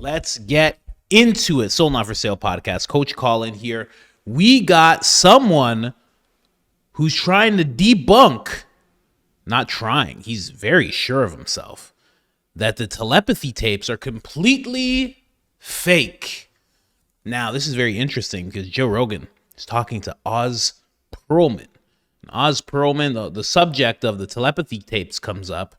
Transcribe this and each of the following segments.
Let's get into it. Soul Not For Sale podcast. Coach Colin here. We got someone who's trying to debunk, not trying, he's very sure of himself, that the telepathy tapes are completely fake. Now, this is very interesting because Joe Rogan is talking to Oz Perlman. And Oz Perlman, the subject of the telepathy tapes comes up,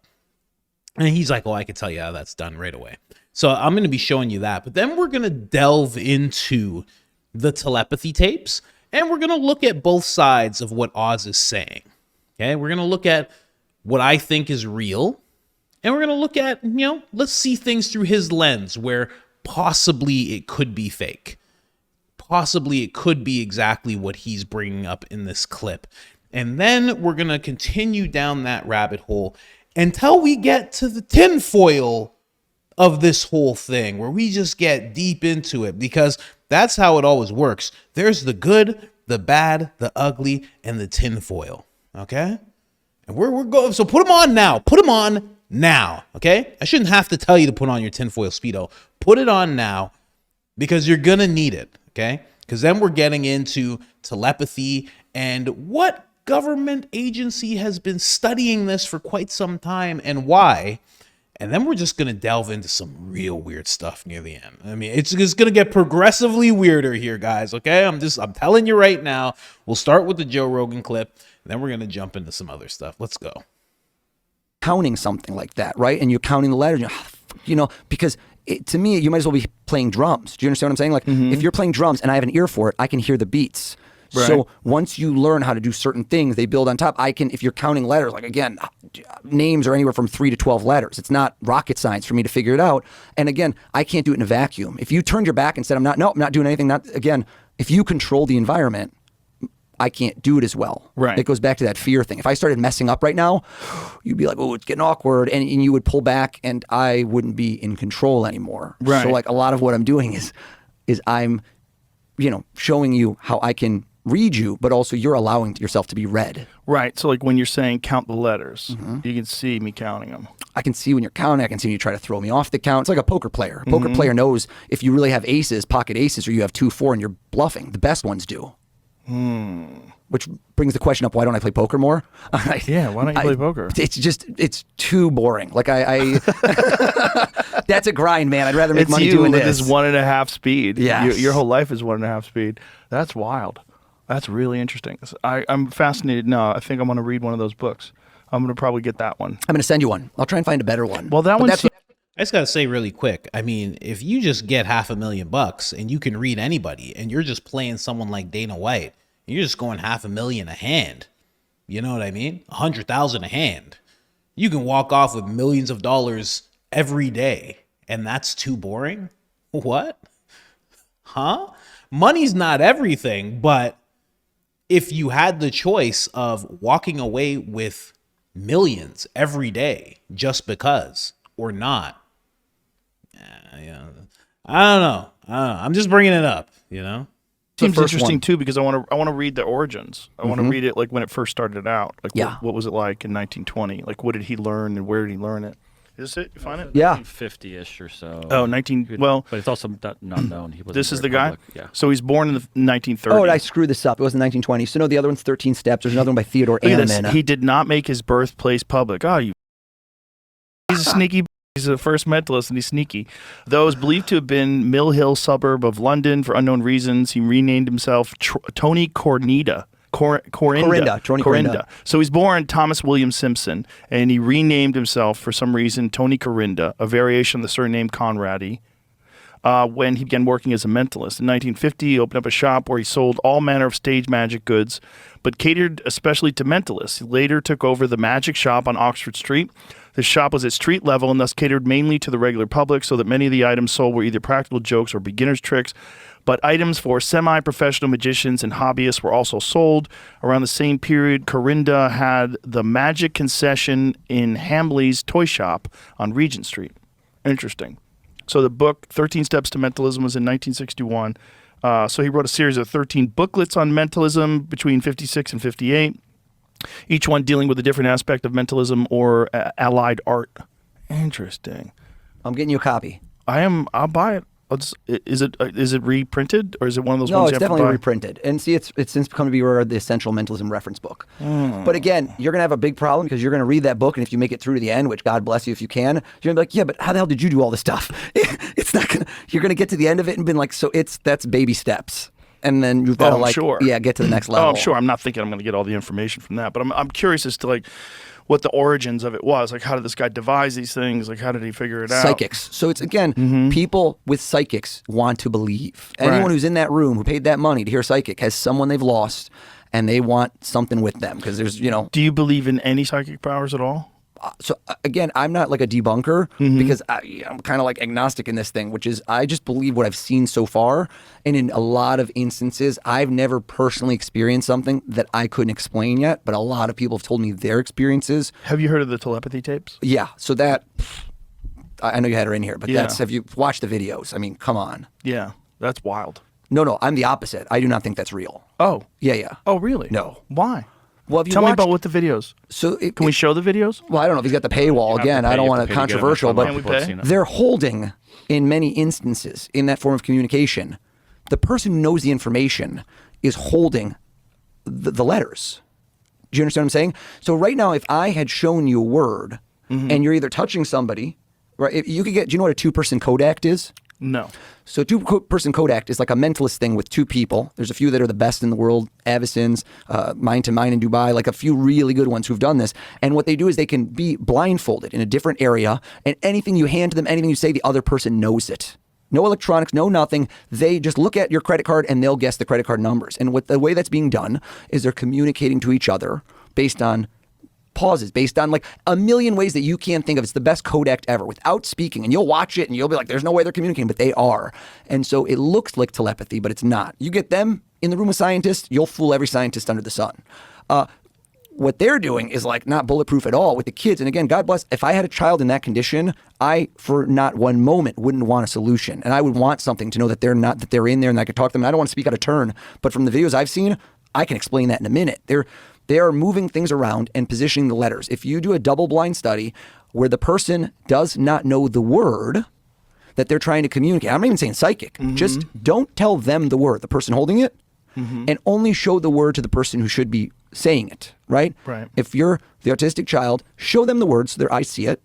and he's like, oh, I can tell you how that's done right away. So I'm going to be showing you that. But then we're going to delve into the telepathy tapes, and we're going to look at both sides of what Oz is saying. Okay, we're going to look at what I think is real, and we're going to look at, let's see things through his lens where possibly it could be fake. Possibly it could be exactly what he's bringing up in this clip. And then we're going to continue down that rabbit hole until we get to the tinfoil of this whole thing, where we just get deep into it, because that's how it always works. There's the good, the bad, the ugly, and the tinfoil. Okay? And we're going. So put them on now. Put them on now. Okay? I shouldn't have to tell you to put on your tinfoil Speedo. Put it on now, because you're gonna need it. Okay? Because then we're getting into telepathy and what government agency has been studying this for quite some time and why. And then we're just going to delve into some real weird stuff near the end. I mean, it's going to get progressively weirder here, guys, okay? I'm telling you right now. We'll start with the Joe Rogan clip, and then we're going to jump into some other stuff. Let's go. Counting something like that, right? And you're counting the letters, because to me, you might as well be playing drums. Do you understand what I'm saying? Like, if you're playing drums and I have an ear for it, I can hear the beats. Right. So once you learn how to do certain things, they build on top. If you're counting letters, like again, names are anywhere from 3 to 12 letters. It's not rocket science for me to figure it out. And again, I can't do it in a vacuum. If you turned your back and said, I'm not doing anything, if you control the environment, I can't do it as well. Right. It goes back to that fear thing. If I started messing up right now, you'd be like, oh, it's getting awkward. And you would pull back and I wouldn't be in control anymore. Right. So like a lot of what I'm doing is I'm, showing you how I can read you, but also you're allowing yourself to be read. Right. So like when you're saying count the letters, you can see me counting them. I can see when you're counting. I can see when you try to throw me off the count. It's like a poker player. A poker player knows if you really have aces, pocket aces, or you have 2, 4 and you're bluffing. The best ones do. Which brings the question up, why don't I play poker more? Yeah, why don't you play poker? It's too boring. Like I that's a grind, man. I'd rather make money doing this. It's 1.5 speed. Yeah. Your whole life is 1.5 speed. That's wild. That's really interesting. I'm fascinated now. I think I'm going to read one of those books. I'm going to probably get that one. I'm going to send you one. I'll try and find a better one. Well, that one's... I just got to say really quick. I mean, if you just get $500,000 and you can read anybody and you're just playing someone like Dana White, and you're just going $500,000 a hand. You know what I mean? 100,000 a hand. You can walk off with millions of dollars every day. And that's too boring? What? Huh? Money's not everything, but if you had the choice of walking away with millions every day just because or not, I don't know. I'm just bringing it up, Seems interesting too, because I want to read the origins. I want to read it like when it first started out. Like what was it like in 1920? Like what did he learn and where did he learn it? Is it? You find it? Yeah. 1950-ish or so. Oh, well. But it's also not known. This is the guy? Yeah. So he's born in the 1930s. Oh, I screwed this up. It wasn't 1920. So no, the other one's 13 Steps. There's another one by Theodore Anneman. He did not make his birthplace public. Oh, he's a sneaky. He's the first mentalist and he's sneaky. Though is believed to have been Mill Hill suburb of London for unknown reasons, he renamed himself Tony Corinda. So he's born Thomas William Simpson, and he renamed himself for some reason Tony Corinda, a variation of the surname Conradi, when he began working as a mentalist. In 1950, he opened up a shop where he sold all manner of stage magic goods, but catered especially to mentalists. He later took over the magic shop on Oxford Street. The shop was at street level and thus catered mainly to the regular public, so that many of the items sold were either practical jokes or beginner's tricks. But items for semi-professional magicians and hobbyists were also sold. Around the same period, Corinda had the magic concession in Hamley's toy shop on Regent Street. Interesting. So the book, 13 Steps to Mentalism, was in 1961. So he wrote a series of 13 booklets on mentalism between 56 and 58, each one dealing with a different aspect of mentalism or allied art. Interesting. I'm getting you a copy. I'll buy it. Is it reprinted, or is it one of those No, ones it's you have to definitely buy? reprinted. And see, it's since become to be the Essential Mentalism reference book. But again, you're going to have a big problem because you're going to read that book, and if you make it through to the end, which God bless you if you can, you're going to be like, yeah, but how the hell did you do all this stuff? It's not going to, you're going to get to the end of it and be like, so that's baby steps. And then you've got to sure. get to the next level. Oh, I'm sure. I'm not thinking I'm going to get all the information from that, but I'm curious as to like what the origins of it was. Like, how did this guy devise these things? Like, how did he figure it out? Psychics. So it's, again, people with psychics want to believe. Anyone Right. who's in that room who paid that money to hear psychic has someone they've lost, and they want something with them because there's, Do you believe in any psychic powers at all? So again, I'm not like a debunker because I'm kind of like agnostic in this thing, which is I just believe what I've seen so far. And in a lot of instances, I've never personally experienced something that I couldn't explain yet, but a lot of people have told me their experiences. Have you heard of the telepathy tapes? Yeah. So that, I know you had her in here, but Yeah. have you watched the videos? I mean, come on. Yeah, that's wild. No, I'm the opposite. I do not think that's real. Oh. Yeah. Oh, really? No. Why? Well, have you Tell me watched, about what the videos. So Can we show the videos? Well, I don't know if he's got the paywall have to again. pay, I don't you want have to to pay to get it. controversial, Can but we people pay? have seen it. they're holding, in many instances, in that form of communication, the person who knows the information is holding the letters. Do you understand what I'm saying? So right now, if I had shown you a word, and you're either touching somebody, right? If you could get. Do you know what a two-person Kodak is? No. So two-person Kodak is like a mentalist thing with two people. There's a few that are the best in the world, Avicen's, Mind to Mind in Dubai, like a few really good ones who've done this. And what they do is they can be blindfolded in a different area, and anything you hand to them, anything you say, the other person knows it. No electronics, no nothing. They just look at your credit card and they'll guess the credit card numbers. And the way that's being done is they're communicating to each other based on pauses, based on like a million ways that you can't think of. It's the best Kodak ever without speaking. And you'll watch it and you'll be like, there's no way they're communicating, but they are. And so it looks like telepathy, but it's not. You get them in the room with scientists, you'll fool every scientist under the sun. What they're doing is like not bulletproof at all with the kids. And again, God bless, if I had a child in that condition, I, for not one moment, wouldn't want a solution. And I would want something to know that they're in there and I could talk to them. And I don't want to speak out of turn, but from the videos I've seen, I can explain that in a minute. They are moving things around and positioning the letters. If you do a double-blind study where the person does not know the word that they're trying to communicate, I'm not even saying psychic, just don't tell them the word, the person holding it, and only show the word to the person who should be saying it, right? Right. If you're the autistic child, show them the word so their eyes see it,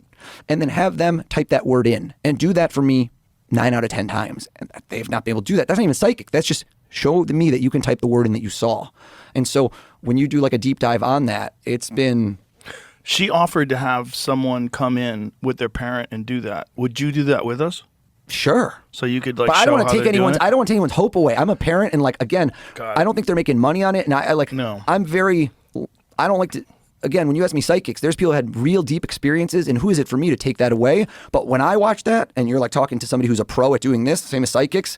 and then have them type that word in. And do that for me 9 out of 10 times. And they've not been able to do that. That's not even psychic. That's just show me that you can type the word in that you saw. And so when you do like a deep dive on that, it's been... She offered to have someone come in with their parent and do that. Would you do that with us? Sure. So you could like But I show don't want how to take they're doing anyone's. it? I don't want to take anyone's hope away. I'm a parent, and like again, God. I don't think they're making money on it. And I like. No. I'm very. I don't like to. Again, when you ask me psychics, there's people who had real deep experiences, and who is it for me to take that away? But when I watch that, and you're like talking to somebody who's a pro at doing this, same as psychics,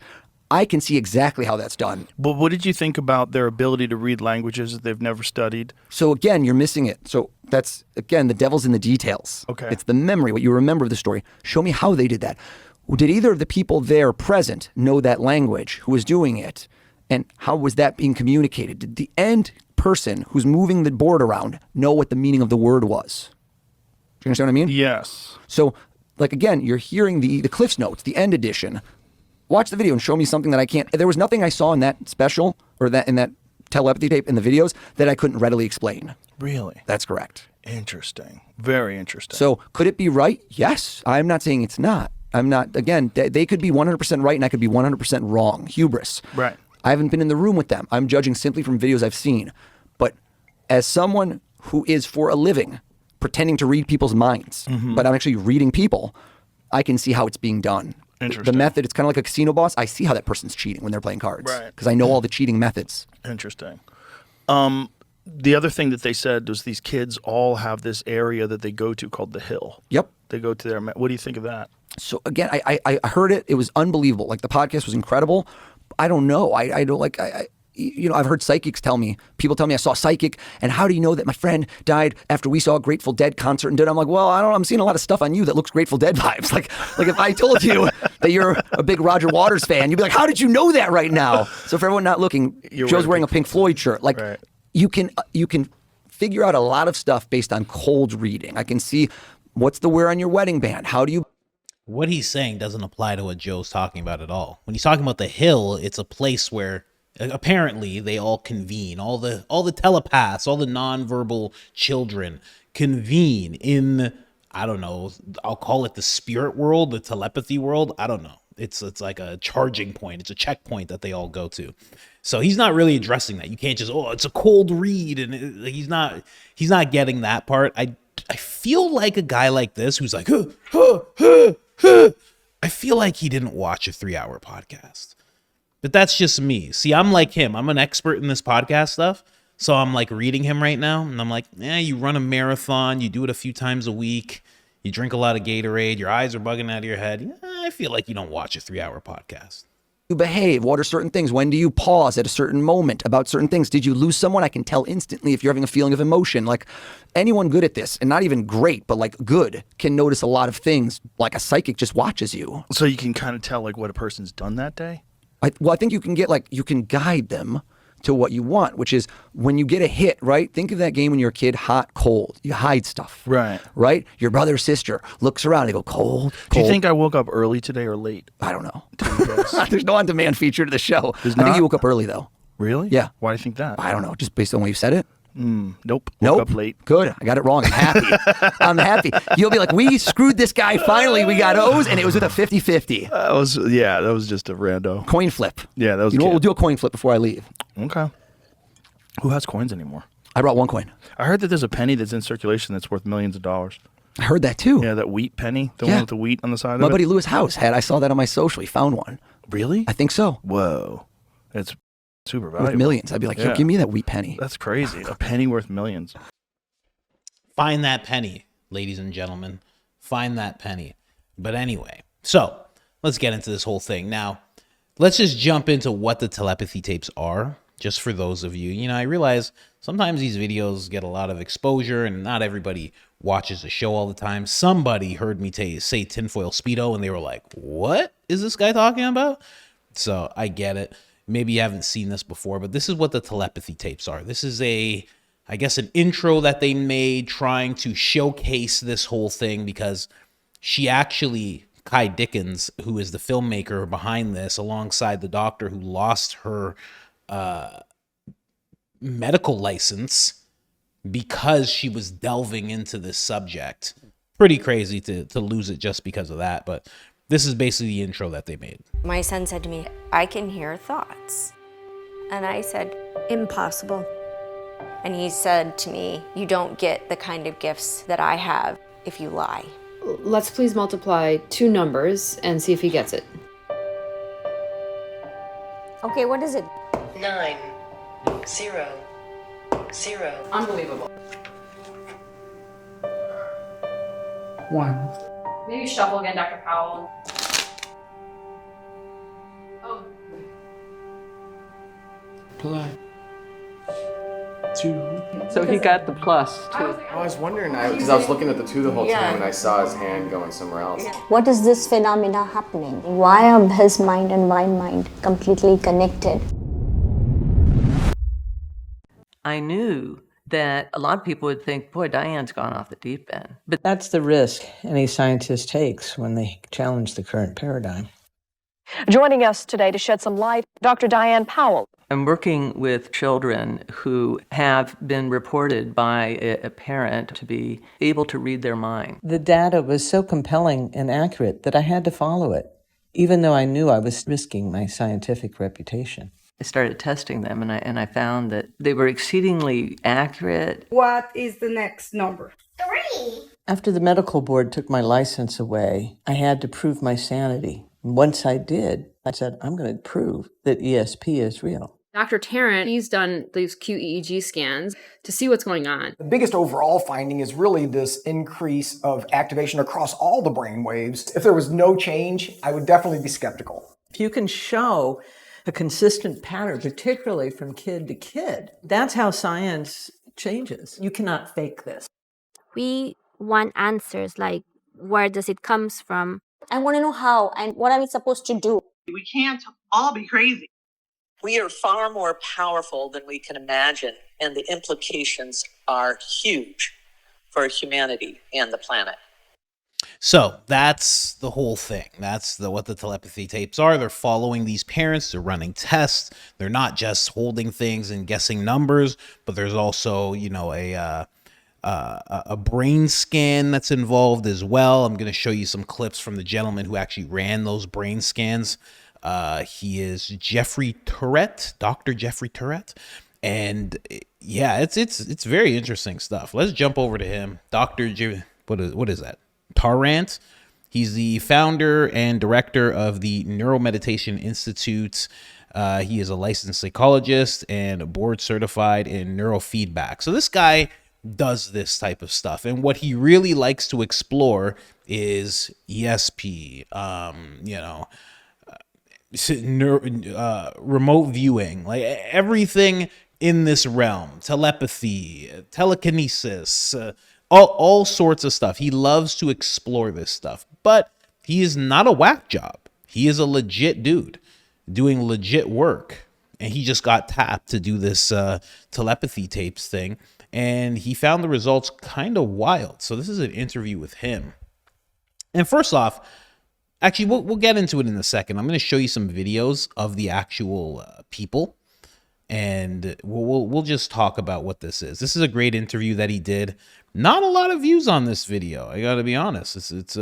I can see exactly how that's done. But what did you think about their ability to read languages that they've never studied? So again, you're missing it. So that's again, the devil's in the details. Okay. It's the memory, what you remember of the story. Show me how they did that. Did either of the people there present know that language, who was doing it? And how was that being communicated? Did the end person who's moving the board around know what the meaning of the word was? Do you understand what I mean? Yes. So, like again, you're hearing the Cliff's Notes, the end edition. Watch the video and show me something that I can't. There was nothing I saw in that special or that in that telepathy tape in the videos that I couldn't readily explain. Really? That's correct. Interesting. Very interesting. So could it be right? Yes. I'm not saying it's not. I'm not, again, they could be 100% right and I could be 100% wrong. Hubris. Right. I haven't been in the room with them. I'm judging simply from videos I've seen. But as someone who is for a living pretending to read people's minds, but I'm actually reading people, I can see how it's being done. Interesting. The method, it's kind of like a casino boss. I see how that person's cheating when they're playing cards. Right. Because I know all the cheating methods. Interesting. The other thing that they said was these kids all have this area that they go to called the Hill. Yep. They go to their. What do you think of that? So again, I heard it. It was unbelievable. Like the podcast was incredible. I don't know. I don't like. You know, I've heard psychics tell me. People tell me I saw a psychic, and how do you know that my friend died after we saw a Grateful Dead concert? And I'm like, well, I don't know. I'm seeing a lot of stuff on you that looks Grateful Dead vibes. Like if I told you that you're a big Roger Waters fan, you'd be like, how did you know that right now? So for everyone not looking, Joe's wearing a Pink Floyd shirt. Like Right. you can figure out a lot of stuff based on cold reading. I can see what's the wear on your wedding band. How do you What he's saying doesn't apply to what Joe's talking about at all. When he's talking about the hill, it's a place where apparently they all convene. All the telepaths, all the nonverbal children convene in, I don't know, I'll call it the spirit world, the telepathy world. I don't know. It's like a charging point. It's a checkpoint that they all go to. So he's not really addressing that. You can't just, it's a cold read, and he's not getting that part. I feel like a guy like this who's like, I feel like he didn't watch a 3-hour podcast. But that's just me. See, I'm like him. I'm an expert in this podcast stuff. So I'm like reading him right now, and I'm like, you run a marathon, you do it a few times a week, you drink a lot of Gatorade, your eyes are bugging out of your head. I feel like you don't watch a 3-hour podcast. You behave? What are certain things? When do you pause at a certain moment about certain things? Did you lose someone? I can tell instantly if you're having a feeling of emotion. Like anyone good at this, and not even great, but like good, can notice a lot of things. Like a psychic just watches you. So you can kind of tell like what a person's done that day? I think you can get you can guide them to what you want, which is when you get a hit, right? Think of that game when you're a kid, hot, cold. You hide stuff. Right. Right? Your brother or sister looks around, they go, cold, cold. Do you think I woke up early today or late? I don't know. There's no on-demand feature to the show. There's I think not? you woke up early, though. Really? Yeah. Why do you think that? I don't know, just based on the way you said it. Nope. Nope. Woke up late. Good. I got it wrong. I'm happy. I'm happy. You'll be like, we screwed this guy. Finally, we got O's, and it was with a 50-50. That was just a rando. Coin flip. Yeah, that was You know what? kid. We'll do a coin flip before I leave. Okay. Who has coins anymore? I brought one coin. I heard that there's a penny that's in circulation that's worth millions of dollars. I heard that too. Yeah, that wheat penny, the Yeah. one with the wheat on the side My of it. buddy Lewis House I saw that on my social. He found one. Really? I think so. Whoa. It's super valuable. Worth millions. I'd be like, Yeah. give me that wheat penny. That's crazy. A penny worth millions. Find that penny, ladies and gentlemen. Find that penny. But anyway, so let's get into this whole thing. Now, let's just jump into what the telepathy tapes are, just for those of you. I realize sometimes these videos get a lot of exposure, and not everybody watches the show all the time. Somebody heard me say tinfoil Speedo, and they were like, what is this guy talking about? So I get it. Maybe you haven't seen this before, but this is what the telepathy tapes are. This is I guess an intro that they made trying to showcase this whole thing, because she actually, Kai Dickens, who is the filmmaker behind this, alongside the doctor who lost her medical license because she was delving into this subject. Pretty crazy to lose it just because of that, but this is basically the intro that they made. My son said to me, I can hear thoughts. And I said, impossible. And he said to me, you don't get the kind of gifts that I have if you lie. Let's please multiply 2 numbers and see if he gets it. Okay, what is it? 9, 0, 0. Unbelievable. 1. Maybe shuffle again, Dr. Powell. Oh. So he got the plus, too. I was wondering, because I was looking at the 2 the whole time, and I saw his hand going somewhere else. What is this phenomena happening? Why are his mind and my mind completely connected? I knew that a lot of people would think, boy, Diane's gone off the deep end. But that's the risk any scientist takes when they challenge the current paradigm. Joining us today to shed some light, Dr. Diane Powell. I'm working with children who have been reported by a parent to be able to read their mind. The data was so compelling and accurate that I had to follow it, even though I knew I was risking my scientific reputation. I started testing them, and I found that they were exceedingly accurate. What is the next number? 3. After the medical board took my license away, I had to prove my sanity. Once I did, I said, I'm going to prove that ESP is real. Dr. Tarrant, he's done these QEEG scans to see what's going on. The biggest overall finding is really this increase of activation across all the brain waves. If there was no change, I would definitely be skeptical. If you can show a consistent pattern, particularly from kid to kid, that's how science changes. You cannot fake this. We want answers like, where does it comes from? I want to know how and what are we supposed to do? We can't all be crazy. We are far more powerful than we can imagine, and the implications are huge for humanity and the planet. So that's the whole thing. That's what the telepathy tapes are. They're following these parents. They're running tests. They're not just holding things and guessing numbers, but there's also, a brain scan that's involved as well. I'm going to show you some clips from the gentleman who actually ran those brain scans. He is Jeffrey Tourette, Dr. Jeffrey Tourette. And yeah, it's very interesting stuff. Let's jump over to him. What is that? Tarrant. He's the founder and director of the Neuromeditation Institute. He is a licensed psychologist and board certified in neurofeedback. So this guy does this type of stuff. And what he really likes to explore is ESP, remote viewing, like everything in this realm, telepathy, telekinesis, all sorts of stuff. He loves to explore this stuff, but he is not a whack job. He is a legit dude doing legit work. And he just got tapped to do this telepathy tapes thing. And he found the results kind of wild. So this is an interview with him. And first off, actually, we'll get into it in a second. I'm going to show you some videos of the actual people. And we'll just talk about what this is. This is a great interview that he did. Not a lot of views on this video, I got to be honest. It's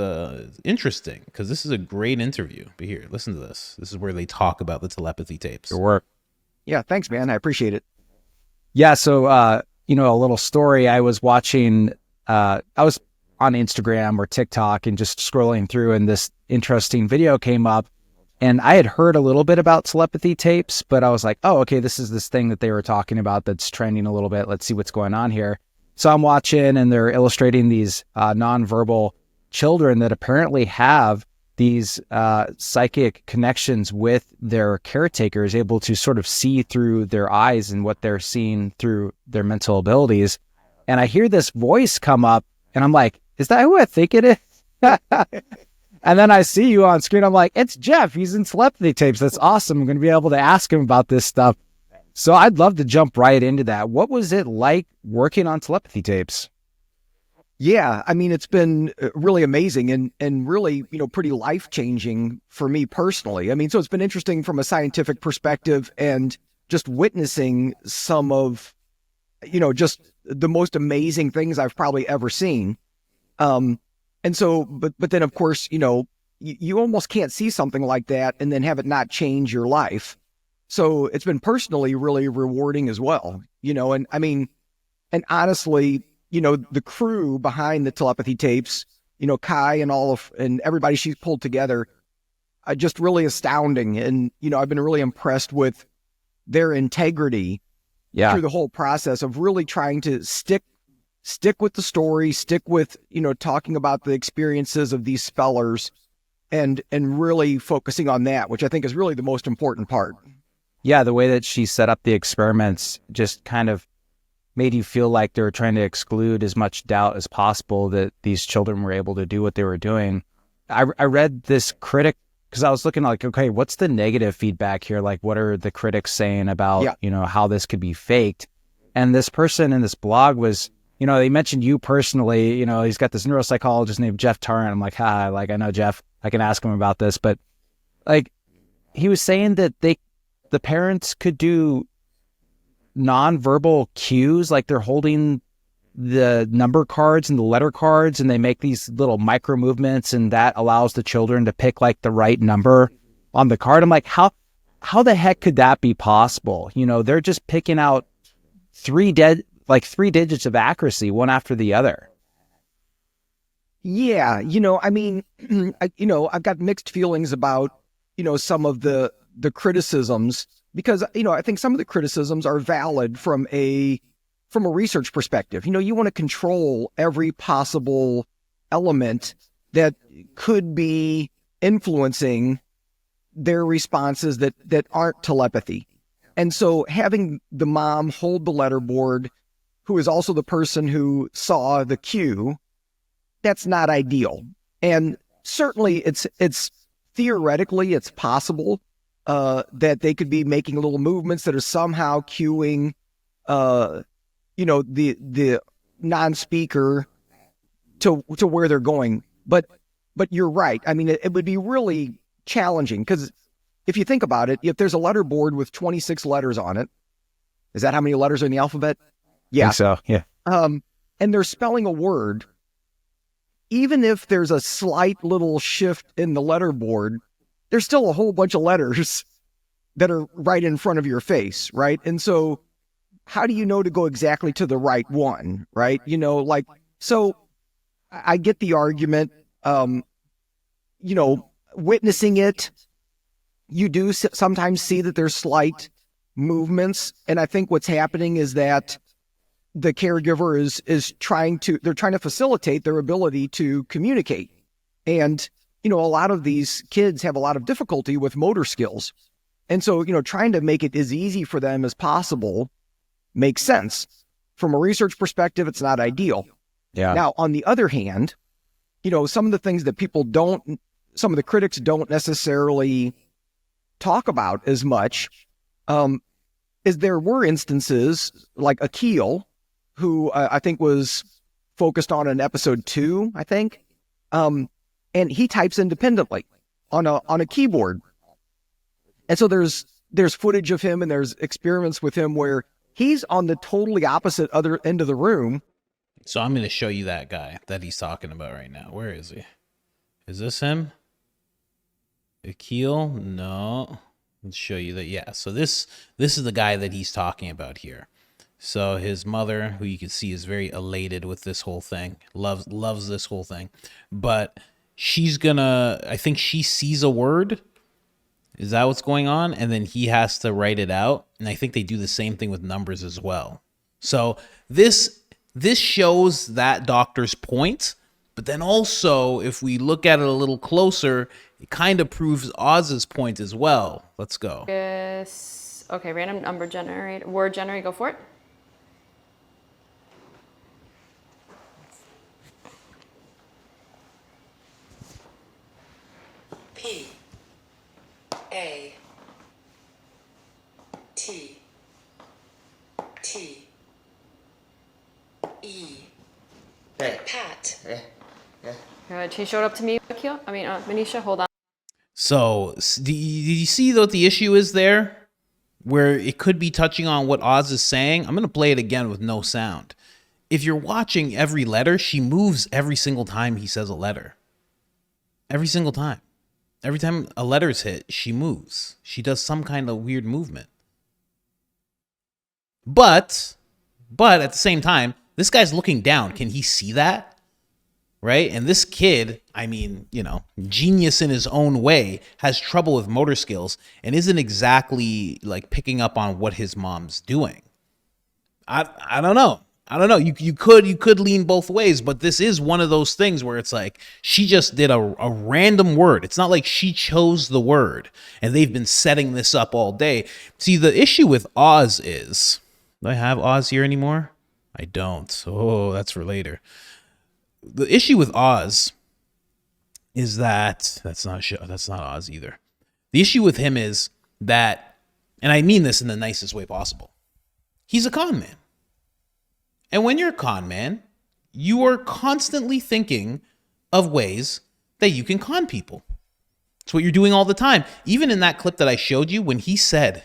interesting because this is a great interview. But here, listen to this. This is where they talk about the telepathy tapes. Your work. Yeah, thanks, man. I appreciate it. Yeah, so, a little story. I was watching, I was on Instagram or TikTok and just scrolling through, and this interesting video came up. And I had heard a little bit about telepathy tapes, but I was like, oh, okay, this is this thing that they were talking about that's trending a little bit. Let's see what's going on here. So I'm watching, and they're illustrating these nonverbal children that apparently have these psychic connections with their caretakers, able to sort of see through their eyes and what they're seeing through their mental abilities. And I hear this voice come up, and I'm like, is that who I think it is? And then I see you on screen. I'm like, it's Jeff. He's in telepathy tapes. That's awesome. I'm going to be able to ask him about this stuff. So I'd love to jump right into that. What was it like working on telepathy tapes? Yeah, I mean, it's been really amazing and really, pretty life-changing for me personally. I mean, so it's been interesting from a scientific perspective and just witnessing some of, just the most amazing things I've probably ever seen. And so, but then of course, you almost can't see something like that and then have it not change your life. So it's been personally really rewarding as well, and I mean, and honestly, the crew behind the telepathy tapes, Kai and everybody she's pulled together, just really astounding. And, I've been really impressed with their integrity through the whole process of really trying to stick with the story, stick with, talking about the experiences of these spellers and really focusing on that, which I think is really the most important part. Yeah, the way that she set up the experiments just kind of made you feel like they were trying to exclude as much doubt as possible that these children were able to do what they were doing. I read this critic, because I was looking like, okay, what's the negative feedback here? Like, what are the critics saying about, how this could be faked? And this person in this blog was, they mentioned you personally, he's got this neuropsychologist named Jeff Tarrant. I'm like, hi, like, I know Jeff, I can ask him about this. But like, he was saying that the parents could do nonverbal cues, like they're holding the number cards and the letter cards, and they make these little micro movements, and that allows the children to pick like the right number on the card. I'm like, how the heck could that be possible? They're just picking out three digits of accuracy, one after the other. Yeah, I mean, I've got mixed feelings about, some of the criticisms, because, I think some of the criticisms are valid from a research perspective. You want to control every possible element that could be influencing their responses that aren't telepathy. And so having the mom hold the letterboard, who is also the person who saw the cue, that's not ideal. And certainly it's theoretically, it's possible that they could be making little movements that are somehow cueing, the non-speaker to where they're going. But you're right. I mean, it would be really challenging because if you think about it, if there's a letter board with 26 letters on it, is that how many letters are in the alphabet? Yeah. I think so. Yeah. And they're spelling a word. Even if there's a slight little shift in the letter board, there's still a whole bunch of letters that are right in front of your face, right? And so how do you know to go exactly to the right one, right? You know, like, so I get the argument, you know, witnessing it, you do sometimes see that there's slight movements. And I think what's happening is that the caregiver is trying to facilitate their ability to communicate. And, you know, a lot of these kids have a lot of difficulty with motor skills. And so, you know, trying to make it as easy for them as possible makes sense. From a research perspective, it's not ideal. Yeah. Now, on the other hand, you know, some of the things that some of the critics don't necessarily talk about as much, is there were instances like Akil, who I think was focused on in episode 2, I think. And he types independently on a keyboard. And so there's footage of him and there's experiments with him where he's on the totally opposite other end of the room. So I'm going to show you that guy that he's talking about right now. Where is he? Is this him? Akil? No. Let's show you that. Yeah. So this is the guy that he's talking about here. So his mother, who you can see is very elated with this whole thing, loves this whole thing. But I think she sees a word. Is that what's going on? And then he has to write it out. And I think they do the same thing with numbers as well. So this shows that doctor's point. But then also, if we look at it a little closer, it kind of proves Oz's point as well. Let's go. Yes. Okay, random number generator. Word generator, go for it. P A T T E like Pat. Good. She showed up to me, Akil. Manisha, hold on. So, did you see what the issue is there? Where it could be touching on what Oz is saying? I'm going to play it again with no sound. If you're watching every letter, she moves every single time he says a letter. Every single time. Every time a letter's hit, she moves. She does some kind of weird movement. But at the same time, this guy's looking down. Can he see that? Right? And this kid, I mean, you know, genius in his own way, has trouble with motor skills and isn't exactly like picking up on what his mom's doing. I don't know. You could lean both ways, but this is one of those things where it's like she just did a random word. It's not like she chose the word and they've been setting this up all day. See, the issue with Oz is, do I have Oz here anymore? I don't. Oh, that's for later. The issue with Oz is that that's not Oz either. The issue with him is that, and I mean this in the nicest way possible, he's a con man. And when you're a con man, you are constantly thinking of ways that you can con people. It's what you're doing all the time. Even in that clip that I showed you, when he said,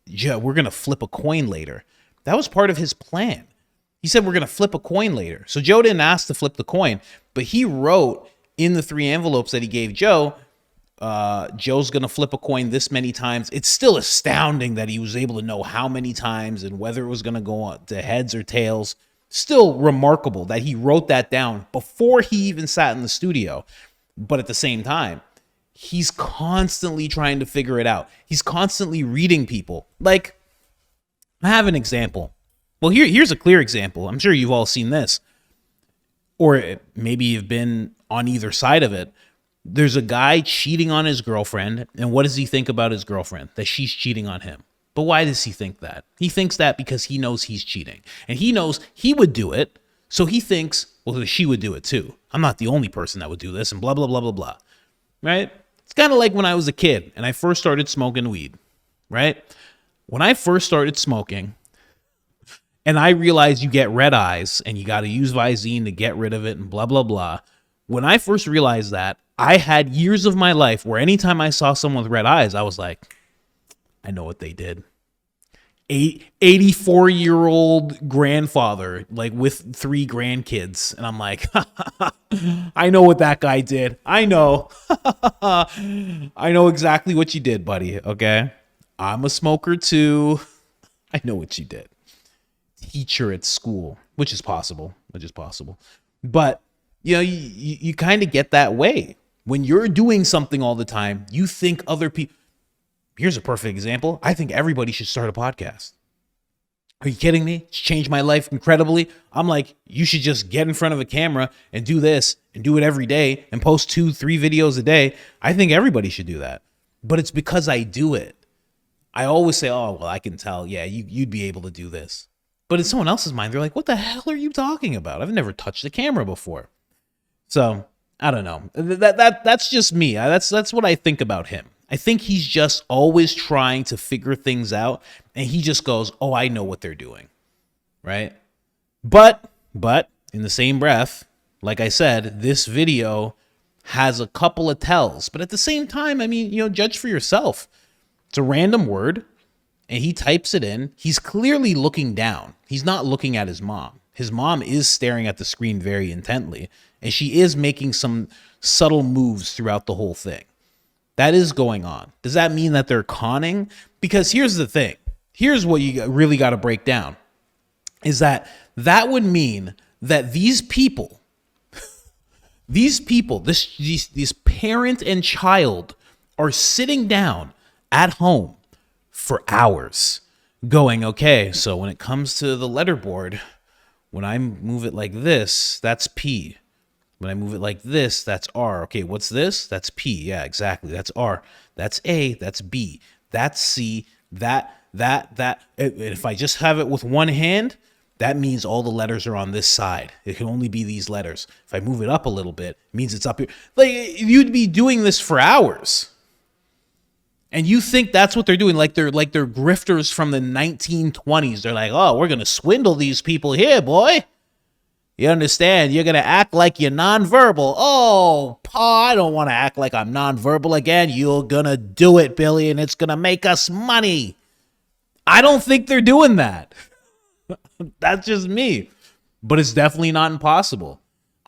"Joe, we're going to flip a coin later," that was part of his plan. He said, "We're going to flip a coin later." So Joe didn't ask to flip the coin, but he wrote in the 3 envelopes that he gave Joe, Joe's going to flip a coin this many times. It's still astounding that he was able to know how many times and whether it was going to go on to heads or tails. Still remarkable that he wrote that down before he even sat in the studio. But at the same time, he's constantly trying to figure it out. He's constantly reading people. Like, I have an example. Well, here's a clear example. I'm sure you've all seen this. Or maybe you've been on either side of it. There's a guy cheating on his girlfriend. And what does he think about his girlfriend? That she's cheating on him. But why does he think that? He thinks that because he knows he's cheating. And he knows he would do it. So he thinks, well, she would do it too. I'm not the only person that would do this and blah, blah, blah, blah, blah. Right? It's kind of like when I was a kid and I first started smoking weed. Right? When I first started smoking and I realized you get red eyes and you got to use Visine to get rid of it and blah, blah, blah. When I first realized that, I had years of my life where anytime I saw someone with red eyes, I was like, I know what they did. 84-year-old grandfather, like with 3 grandkids. And I'm like, I know what that guy did. I know. I know exactly what you did, buddy. Okay. I'm a smoker too. I know what you did. Teacher at school, which is possible. But, you kind of get that way. When you're doing something all the time, you think other people. Here's a perfect example. I think everybody should start a podcast. Are you kidding me? It's changed my life incredibly. I'm like, you should just get in front of a camera and do this and do it every day and post 2-3 videos a day. I think everybody should do that. But it's because I do it. I always say, oh, well, I can tell. Yeah, you'd be able to do this. But in someone else's mind, they're like, what the hell are you talking about? I've never touched a camera before. So I don't know. That's just me. That's what I think about him. I think he's just always trying to figure things out, and he just goes, oh, I know what they're doing, right? But in the same breath, like I said, this video has a couple of tells. But at the same time, I mean, judge for yourself. It's a random word, and he types it in. He's clearly looking down. He's not looking at his mom. His mom is staring at the screen very intently, and she is making some subtle moves throughout the whole thing. That is going on. Does that mean that they're conning? Because here's the thing. Here's what you really got to break down. Is that would mean that these people, this parent and child are sitting down at home for hours going, okay, so when it comes to the letterboard, when I move it like this, that's P. When I move it like this, that's R. Okay, what's this? That's P. Yeah, exactly. That's R. That's A. That's B. That's C. That. If I just have it with one hand, that means all the letters are on this side. It can only be these letters. If I move it up a little bit, it means it's up here. Like, you'd be doing this for hours. And you think that's what they're doing, like they're grifters from the 1920s. They're like, oh, we're going to swindle these people here, boy. You understand? You're going to act like you're nonverbal. Oh, Pa, I don't want to act like I'm nonverbal again. You're going to do it, Billy, and it's going to make us money. I don't think they're doing that. That's just me. But it's definitely not impossible.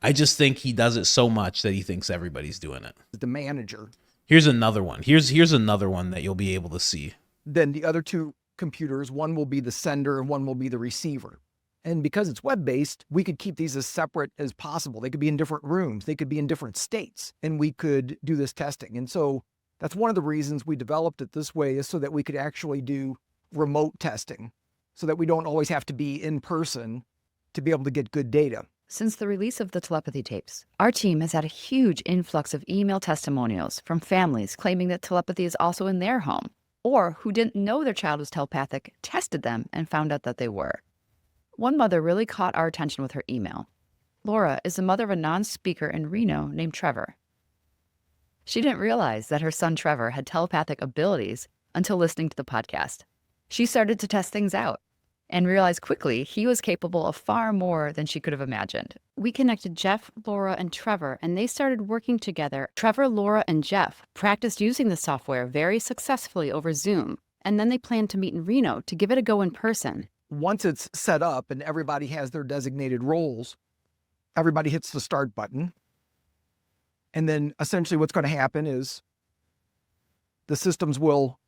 I just think he does it so much that he thinks everybody's doing it. The manager. Here's another one. Here's another one that you'll be able to see. Then the other 2 computers, one will be the sender and one will be the receiver. And because it's web-based, we could keep these as separate as possible. They could be in different rooms. They could be in different states, and we could do this testing. And so that's one of the reasons we developed it this way, is so that we could actually do remote testing, so that we don't always have to be in person to be able to get good data. Since the release of the Telepathy Tapes, our team has had a huge influx of email testimonials from families claiming that telepathy is also in their home, or who didn't know their child was telepathic, tested them, and found out that they were. One mother really caught our attention with her email. Laura is the mother of a non-speaker in Reno named Trevor. She didn't realize that her son Trevor had telepathic abilities until listening to the podcast. She started to test things out and realized quickly he was capable of far more than she could have imagined. We connected Jeff, Laura, and Trevor, and they started working together. Trevor, Laura, and Jeff practiced using the software very successfully over Zoom, and then they planned to meet in Reno to give it a go in person. Once it's set up and everybody has their designated roles, everybody hits the start button. And then essentially what's going to happen is the systems will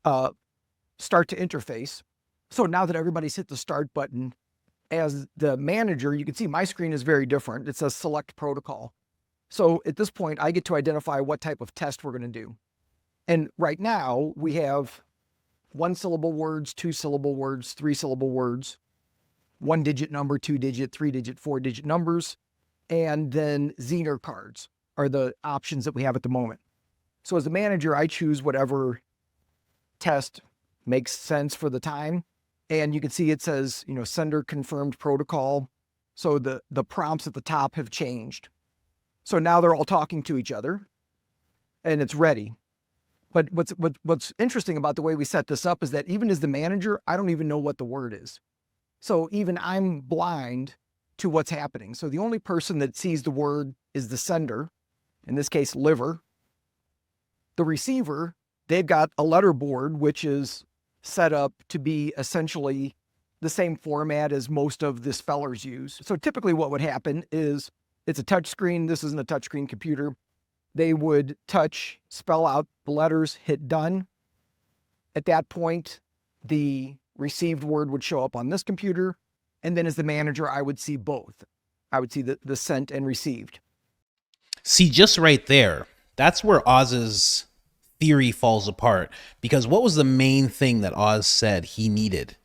start to interface. So now that everybody's hit the start button, as the manager, you can see my screen is very different. It says select protocol. So at this point, I get to identify what type of test we're going to do. And right now we have 1-syllable words, 2-syllable words, 3-syllable words, 1-digit number, 2-digit, 3-digit, 4-digit numbers, and then Zener cards are the options that we have at the moment. So as the manager, I choose whatever test makes sense for the time. And you can see it says, sender confirmed protocol. So the prompts at the top have changed. So now they're all talking to each other and it's ready. But what's interesting about the way we set this up is that even as the manager, I don't even know what the word is. So even I'm blind to what's happening. So the only person that sees the word is the sender, in this case, liver. The receiver, they've got a letter board, which is set up to be essentially the same format as most of the spellers use. So typically what would happen is it's a touch screen. This isn't a touch screen computer. They would touch, spell out the letters, hit done. At that point, the received word would show up on this computer. And then as the manager, I would see both. I would see the sent and received. See, just right there, that's where Oz's theory falls apart. Because what was the main thing that Oz said he needed?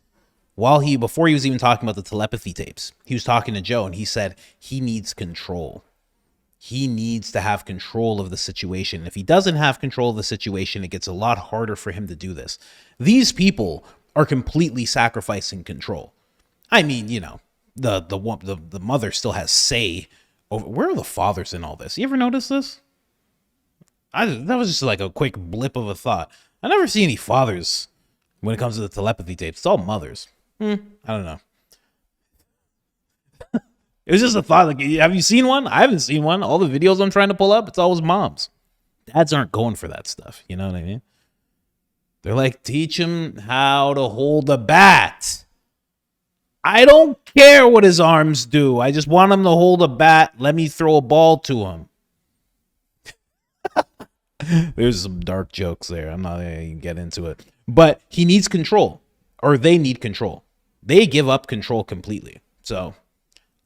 Before he was even talking about the telepathy tapes, he was talking to Joe and he said he needs control. He needs to have control of the situation. If he doesn't have control of the situation, it gets a lot harder for him to do this. These people are completely sacrificing control. I mean, you know, the mother still has say over. Where are the fathers in all this? You ever notice this? That was just like a quick blip of a thought. I never see any fathers when it comes to the telepathy tapes. It's all mothers. I don't know. It was just a thought. Like, have you seen one? I haven't seen one. All the videos I'm trying to pull up, it's always moms. Dads aren't going for that stuff. You know what I mean? They're like, teach him how to hold a bat. I don't care what his arms do. I just want him to hold a bat. Let me throw a ball to him. There's some dark jokes there. I'm not going to get into it. But he needs control. Or they need control. They give up control completely. So,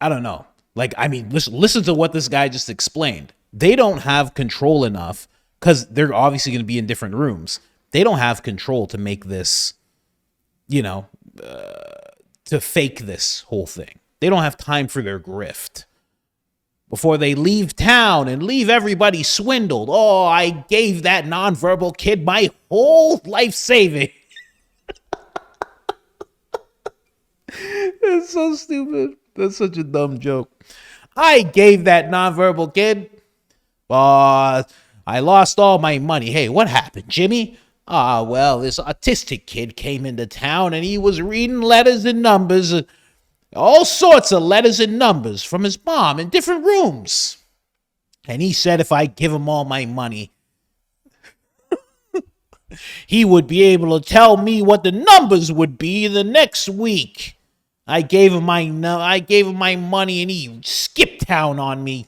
I don't know. Like, I mean, listen to what this guy just explained. They don't have control enough because they're obviously going to be in different rooms. They don't have control to make this, you know, to fake this whole thing. They don't have time for their grift. Before they leave town and leave everybody swindled. Oh, I gave that nonverbal kid my whole life savings. That's so stupid. That's such a dumb joke. I gave that nonverbal kid. I lost all my money. Hey, what happened, Jimmy? Well, this autistic kid came into town and he was reading letters and numbers. All sorts of letters and numbers from his mom in different rooms. And he said if I give him all my money, he would be able to tell me what the numbers would be the next week. I gave him my money and he skipped town on me.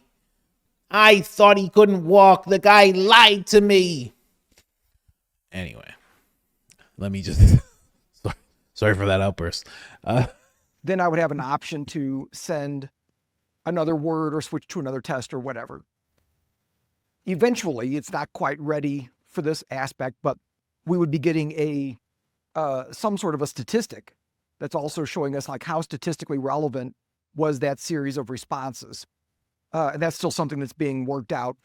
I thought he couldn't walk. The guy lied to me. Anyway, let me just sorry for that outburst. Then I would have an option to send another word or switch to another test or whatever. Eventually, it's not quite ready for this aspect, but we would be getting some sort of a statistic that's also showing us like how statistically relevant was that series of responses. And that's still something that's being worked out,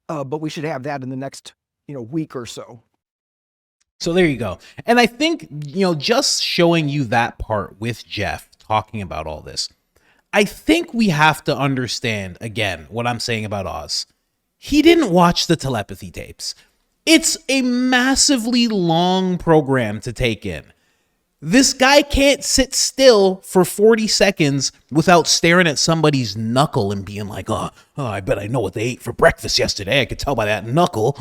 but we should have that in the next week or so. So there you go. And I think, just showing you that part with Jeff talking about all this, I think we have to understand, again, what I'm saying about Oz. He didn't watch the telepathy tapes. It's a massively long program to take in. This guy can't sit still for 40 seconds without staring at somebody's knuckle and being like, oh, I bet I know what they ate for breakfast yesterday. I could tell by that knuckle.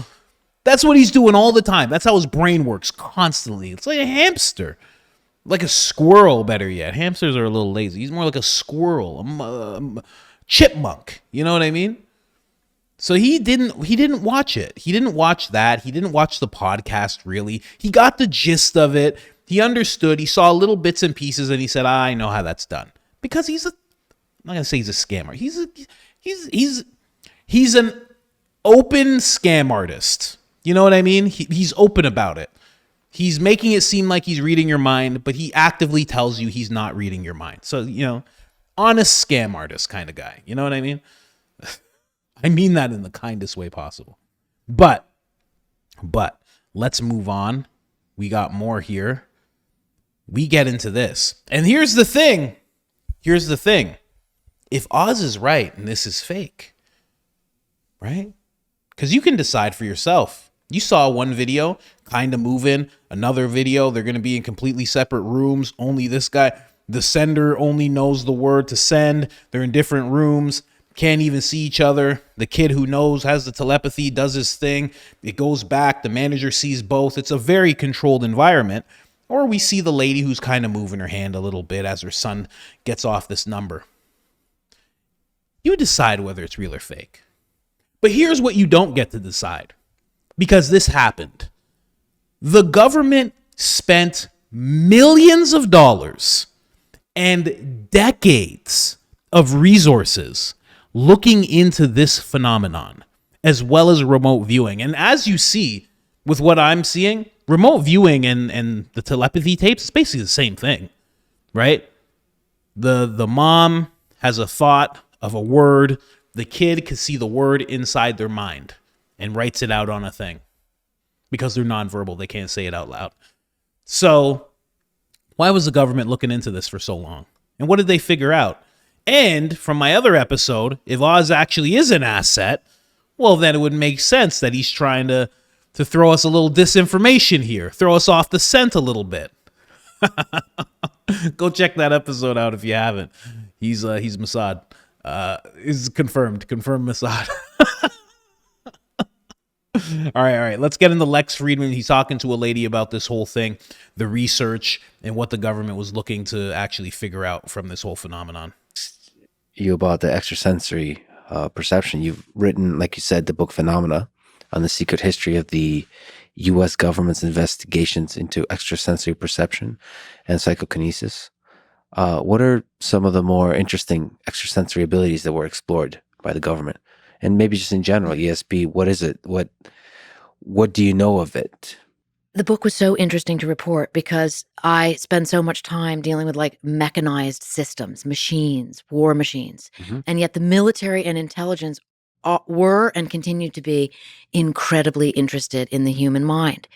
That's what he's doing all the time. That's how his brain works constantly. It's like a hamster. Like a squirrel, better yet. Hamsters are a little lazy. He's more like a squirrel, a chipmunk. You know what I mean? So he didn't watch it. He didn't watch that. He didn't watch the podcast, really. He got the gist of it. He understood. He saw little bits and pieces, and he said, I know how that's done. Because I'm not going to say he's a scammer. He's an open scam artist. You know what I mean? He's open about it. He's making it seem like he's reading your mind, but he actively tells you he's not reading your mind. So, honest scam artist kind of guy. You know what I mean? I mean that in the kindest way possible. But let's move on. We got more here. We get into this. And here's the thing. If Oz is right and this is fake, right? Because you can decide for yourself. You saw one video, kind of moving, another video, they're going to be in completely separate rooms. Only this guy, the sender only knows the word to send. They're in different rooms. can't even see each other. The kid who knows has the telepathy, does his thing. It goes back. The manager sees both. It's a very controlled environment. Or we see the lady who's kind of moving her hand a little bit as her son gets off this number. You decide whether it's real or fake. But here's what you don't get to decide, because this happened. The government spent millions of dollars and decades of resources looking into this phenomenon, as well as remote viewing. And as you see with what I'm seeing, remote viewing and the telepathy tapes is basically the same thing, right? The mom has a thought of a word. The kid can see the word inside their mind and writes it out on a thing. Because they're nonverbal, they can't say it out loud. So why was the government looking into this for so long? And what did they figure out? And from my other episode, if Oz actually is an asset, well, then it would make sense that he's trying to throw us a little disinformation here, throw us off the scent a little bit. Go check that episode out if you haven't. He's Mossad. Is confirmed Mossad. All right. Let's get into Lex Friedman. He's talking to a lady about this whole thing, the research, and what the government was looking to actually figure out from this whole phenomenon. You about the extrasensory perception. You've written, like you said, the book Phenomena on the secret history of the U.S. government's investigations into extrasensory perception and psychokinesis. What are some of the more interesting extrasensory abilities that were explored by the government? And maybe just in general, ESP, what is it? What do you know of it? The book was so interesting to report because I spend so much time dealing with like mechanized systems, machines, war machines. Mm-hmm. And yet the military and intelligence were and continue to be incredibly interested in the human mind,